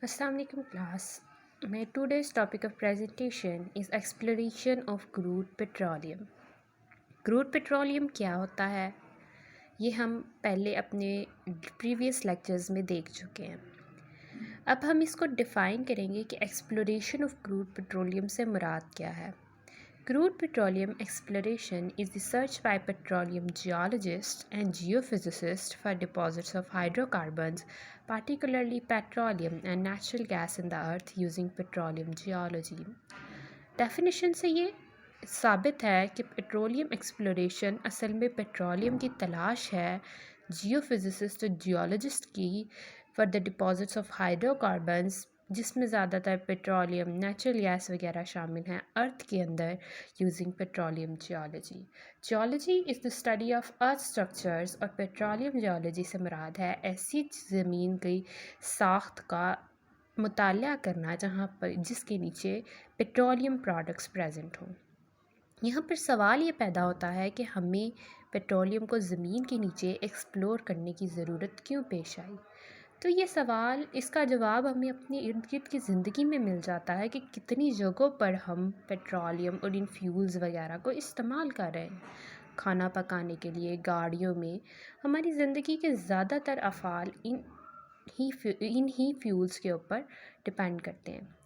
Assalamualaikum class. My today's topic of presentation is exploration of crude petroleum. Crude petroleum क्या होता है ये हम पहले अपने प्रीवियस लेक्चर्स में देख चुके हैं। अब हम इसको डिफ़ाइन करेंगे कि एक्सप्लोरेशन ऑफ क्रूड पेट्रोलियम से मुराद क्या है। Crude petroleum exploration is the search by petroleum geologists and geophysicists for deposits of hydrocarbons, particularly petroleum and natural gas in the earth using petroleum geology. Definition से ये साबित है कि petroleum exploration असल में पेट्रोलियम की तलाश है जियोफिजिसिस्ट और जियोलॉजिस्ट की for the deposits of hydrocarbons, जिसमें ज़्यादातर पेट्रोलियम नेचुरल गैस वगैरह शामिल हैं अर्थ के अंदर using petroleum geology. Geology is the study of earth structures और पेट्रोलियम जियोलॉजी से मुराद है ऐसी ज़मीन की साख्त का मुताला करना जहाँ पर जिसके नीचे पेट्रोलियम प्रोडक्ट्स प्रेजेंट हों। यहाँ पर सवाल ये पैदा होता है कि हमें पेट्रोलियम को ज़मीन के नीचे एक्सप्लोर करने की ज़रूरत क्यों पेश आई। तो ये सवाल इसका जवाब हमें अपने इर्द गिर्द की ज़िंदगी में मिल जाता है कि कितनी जगहों पर हम पेट्रोलियम और इन फ्यूल्स वगैरह को इस्तेमाल कर रहे हैं। खाना पकाने के लिए, गाड़ियों में, हमारी ज़िंदगी के ज़्यादातर अफ़ाल इन ही फ्यूल्स के ऊपर डिपेंड करते हैं।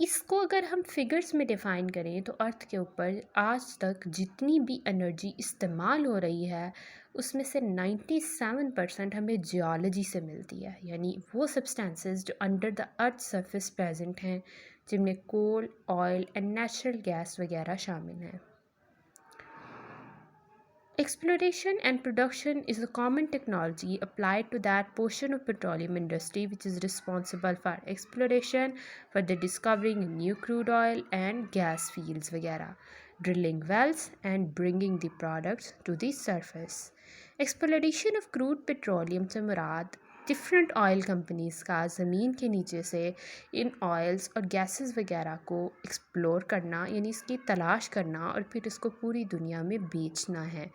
इसको अगर हम फिगर्स में डिफ़ाइन करें तो अर्थ के ऊपर आज तक जितनी भी एनर्जी इस्तेमाल हो रही है उसमें से 97% हमें जियोलॉजी से मिलती है, यानी वो सब्सटेंसेस जो under the earth surface present हैं, जिनमें कोल, ऑयल एंड नेचुरल गैस वगैरह शामिल हैं। Exploration and production is a common technology applied to that portion of petroleum industry which is responsible for exploration, for the discovering new crude oil and gas fields वगैरह, drilling wells and bringing the products to the surface. Exploration of crude petroleum से मुराद different oil companies का ज़मीन के नीचे से इन oils और gases वगैरह को एक्सप्लोर करना, यानी इसकी तलाश करना और फिर इसको पूरी दुनिया में बेचना है,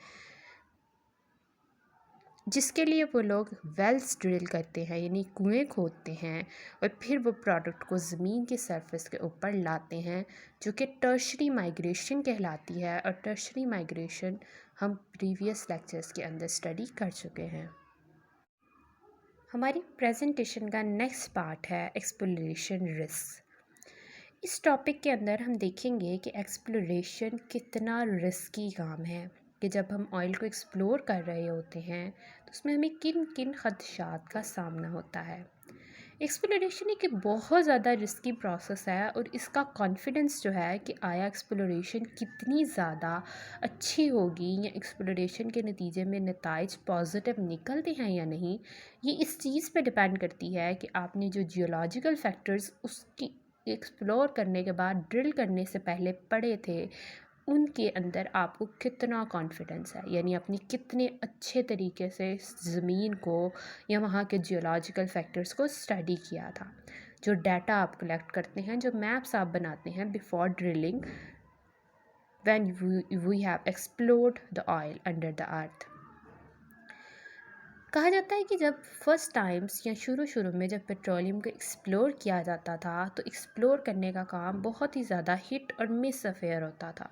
जिसके लिए वो लोग वेल्स ड्रिल करते हैं, यानी कुएं खोदते हैं और फिर वो प्रोडक्ट को ज़मीन के सरफेस के ऊपर लाते हैं, जो कि टर्शरी माइग्रेशन कहलाती है। और टर्शरी माइग्रेशन हम प्रीवियस लेक्चर्स के अंदर स्टडी कर चुके हैं। हमारी प्रेजेंटेशन का नेक्स्ट पार्ट है एक्सप्लोरेशन रिस्क। इस टॉपिक के अंदर हम देखेंगे कि एक्सप्लोरेशन कितना रिस्की काम है, कि जब हम ऑयल को एक्सप्लोर कर रहे होते हैं तो उसमें हमें किन किन खदशात का सामना होता है। एक्सप्लोरेशन एक बहुत ज़्यादा रिस्की प्रोसेस है और इसका कॉन्फिडेंस जो है कि आया एक्सप्लोरेशन कितनी ज़्यादा अच्छी होगी या एक्सप्लोरेशन के नतीजे में नताइज पॉजिटिव निकलते हैं या नहीं, ये इस चीज़ पे डिपेंड करती है कि आपने जो जियोलॉजिकल फैक्टर्स उसकी एक्सप्लोर करने के बाद ड्रिल करने से पहले पढ़े थे उनके अंदर आपको कितना कॉन्फिडेंस है, यानी आपने कितने अच्छे तरीके से ज़मीन को या वहाँ के जियोलॉजिकल फैक्टर्स को स्टडी किया था। जो डाटा आप कलेक्ट करते हैं, जो मैप्स आप बनाते हैं before drilling when we have explored the oil under the earth. कहा जाता है कि जब फर्स्ट टाइम्स या शुरू में जब पेट्रोलियम को एक्सप्लोर किया जाता था तो एक्सप्लोर करने का काम बहुत ही ज़्यादा हिट और मिस अफेयर होता था,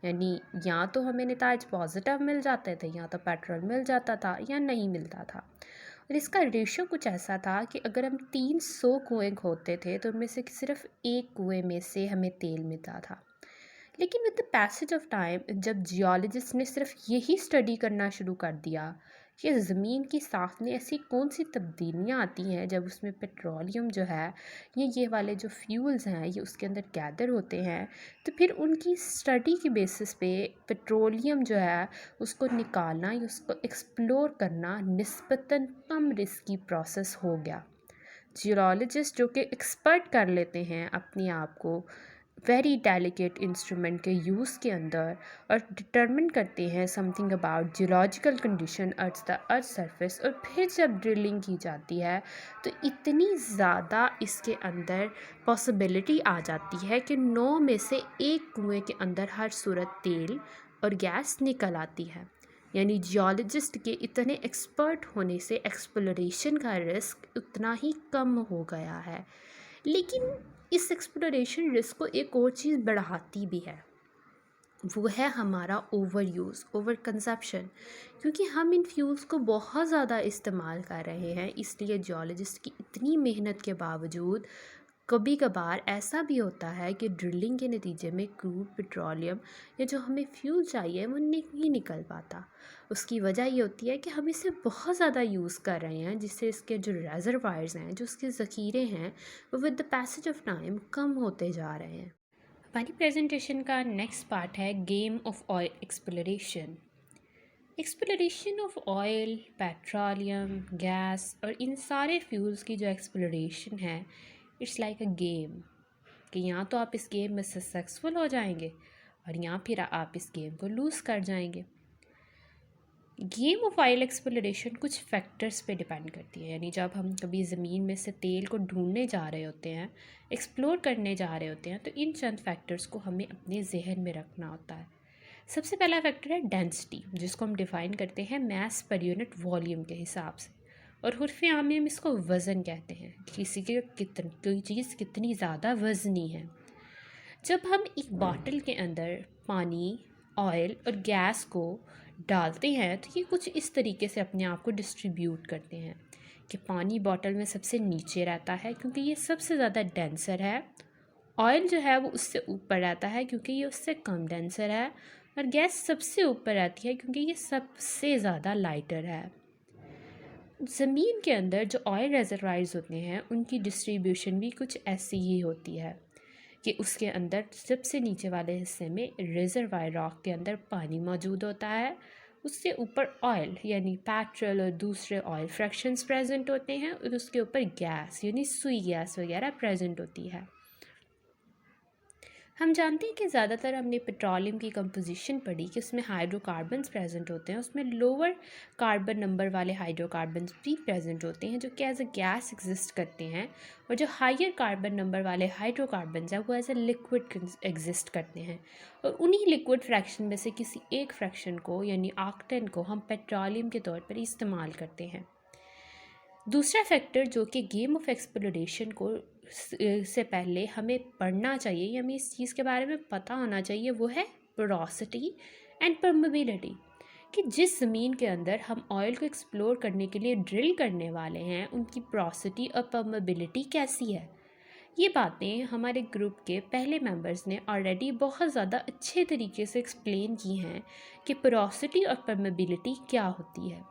यानी या तो हमें नताइज पॉजिटिव मिल जाते थे, या तो पेट्रोल मिल जाता था या नहीं मिलता था। और इसका रेशो कुछ ऐसा था कि अगर हम 300 कुएँ खोदते थे तो उनमें से सिर्फ एक कुएँ में से हमें तेल मिलता था। लेकिन with the passage of time जब जियोलॉजिस्ट ने सिर्फ यही स्टडी करना शुरू कर दिया कि ज़मीन की साख्त में ऐसी कौन सी तब्दीलियाँ आती हैं जब उसमें पेट्रोलियम जो है ये वाले जो फ्यूल्स हैं ये उसके अंदर गैदर होते हैं, तो फिर उनकी स्टडी की बेसिस पे पेट्रोलियम जो है उसको निकालना या उसको एक्सप्लोर करना निस्बतन कम रिस्की प्रोसेस हो गया। जियोलॉजिस्ट जो कि एक्सपर्ट कर लेते हैं अपने आप को वेरी डेलिकेट इंस्ट्रूमेंट के यूज़ के अंदर और डिटरमिन करते हैं something about geological condition earth the earth surface, और फिर जब ड्रिलिंग की जाती है तो इतनी ज़्यादा इसके अंदर पॉसिबिलिटी आ जाती है कि 9 में से एक कुएं के अंदर हर सूरत तेल और गैस निकल आती है। यानी जियोलॉजिस्ट के इतने एक्सपर्ट होने से एक्सप्लोरेशन का रिस्क उतना ही कम हो गया है। लेकिन इस एक्सप्लोरेशन रिस्क को एक और चीज़ बढ़ाती भी है, वो है हमारा ओवर यूज़, ओवर कंजप्शन। क्योंकि हम इन फ्यूल्स को बहुत ज़्यादा इस्तेमाल कर रहे हैं, इसलिए जियोलॉजिस्ट की इतनी मेहनत के बावजूद कभी कभार ऐसा भी होता है कि ड्रिलिंग के नतीजे में क्रूड पेट्रोलियम या जो हमें फ्यूल चाहिए वो नहीं निकल पाता। उसकी वजह ये होती है कि हम इसे बहुत ज़्यादा यूज़ कर रहे हैं, जिससे इसके जो रेजरवायर्स हैं, जो उसके ज़ख़ीरे हैं, वो with the passage of time कम होते जा रहे हैं। हमारी प्रेजेंटेशन का नेक्स्ट पार्ट है game of oil exploration. Exploration of oil, petroleum, gas और इन सारे फ्यूल्स की जो एक्सप्लोरेशन है, इट्स लाइक अ गेम कि या तो आप इस गेम में सक्सेसफुल हो जाएंगे और या फिर आप इस गेम को लूज़ कर जाएंगे। गेम ऑफ ऑयल एक्सप्लोरेशन कुछ फैक्टर्स पे डिपेंड करती है, यानी जब हम कभी ज़मीन में से तेल को ढूंढने जा रहे होते हैं, एक्सप्लोर करने जा रहे होते हैं, तो इन चंद फैक्टर्स को हमें अपने जहन में रखना होता है। सबसे पहला फैक्टर है डेंसिटी, जिसको हम डिफ़ाइन करते हैं मैस पर यूनिट वॉल्यूम के हिसाब से, और उर्फ़ आम में हम इसको वज़न कहते हैं, किसी के कोई चीज़ कितनी ज़्यादा वज़नी है। जब हम एक बॉटल के अंदर पानी, ऑयल और गैस को डालते हैं तो ये कुछ इस तरीके से अपने आप को डिस्ट्रीब्यूट करते हैं कि पानी बॉटल में सबसे नीचे रहता है क्योंकि ये सबसे ज़्यादा डेंसर है, ऑयल जो है वो उससे ऊपर रहता है क्योंकि ये उससे कम डेंसर है, और गैस सबसे ऊपर रहती है क्योंकि ये सबसे ज़्यादा लाइटर है। ज़मीन के अंदर जो ऑयल रेजरवायर्स होते हैं उनकी डिस्ट्रीब्यूशन भी कुछ ऐसी ही होती है कि उसके अंदर सबसे नीचे वाले हिस्से में रिजर्वायर रॉक के अंदर पानी मौजूद होता है, उससे ऊपर ऑयल यानी पेट्रोल और दूसरे ऑयल फ्रैक्शंस प्रेजेंट होते हैं, और उसके ऊपर गैस यानी सुई गैस वगैरह प्रेजेंट होती है। हम जानते हैं कि ज़्यादातर हमने पेट्रोलियम की कंपोजिशन पढ़ी कि उसमें हाइड्रोकार्बन्स प्रेजेंट होते हैं, उसमें लोअर कार्बन नंबर वाले हाइड्रोकार्बन्स भी प्रेजेंट होते हैं जो कि एज अ गैस एग्जिस्ट करते हैं, और जो हायर कार्बन नंबर वाले हाइड्रोकार्बन्स हैं वो एज अ लिक्विड एग्जिस्ट करते हैं। और उन्हीं लिक्विड फ्रैक्शन में से किसी एक फ्रैक्शन को यानी ऑक्टेन को हम पेट्रोलियम के तौर पर इस्तेमाल करते हैं। दूसरा फैक्टर जो कि गेम ऑफ एक्सप्लोरेशन को से पहले हमें पढ़ना चाहिए या हमें इस चीज़ के बारे में पता होना चाहिए, वो है पोरोसिटी एंड परमेबिलिटी, कि जिस ज़मीन के अंदर हम ऑयल को एक्सप्लोर करने के लिए ड्रिल करने वाले हैं उनकी पोरोसिटी और परमेबिलिटी कैसी है। ये बातें हमारे ग्रुप के पहले मेंबर्स ने ऑलरेडी बहुत ज़्यादा अच्छे तरीके से एक्सप्लेन की हैं कि पोरोसिटी और परमेबिलिटी क्या होती है।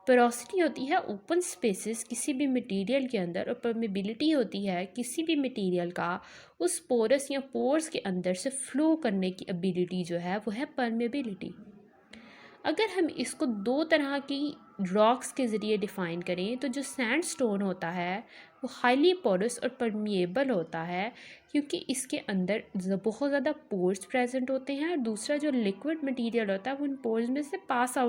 पोरोसिटी होती है ओपन स्पेसेस किसी भी मटेरियल के अंदर, और परमेबिलिटी होती है किसी भी मटेरियल का उस पोरस या पोर्स के अंदर से फ्लो करने की एबिलिटी जो है वो है परमेबिलिटी। अगर हम इसको दो तरह की रॉक्स के ज़रिए डिफ़ाइन करें तो जो सैंडस्टोन होता है वो हाईली पोरस और परमिएबल होता है क्योंकि इसके अंदर बहुत ज़्यादा पोर्स प्रेजेंट होते हैं, और दूसरा जो लिक्विड मटेरियल होता है वो उन पोर्स में से पास आउट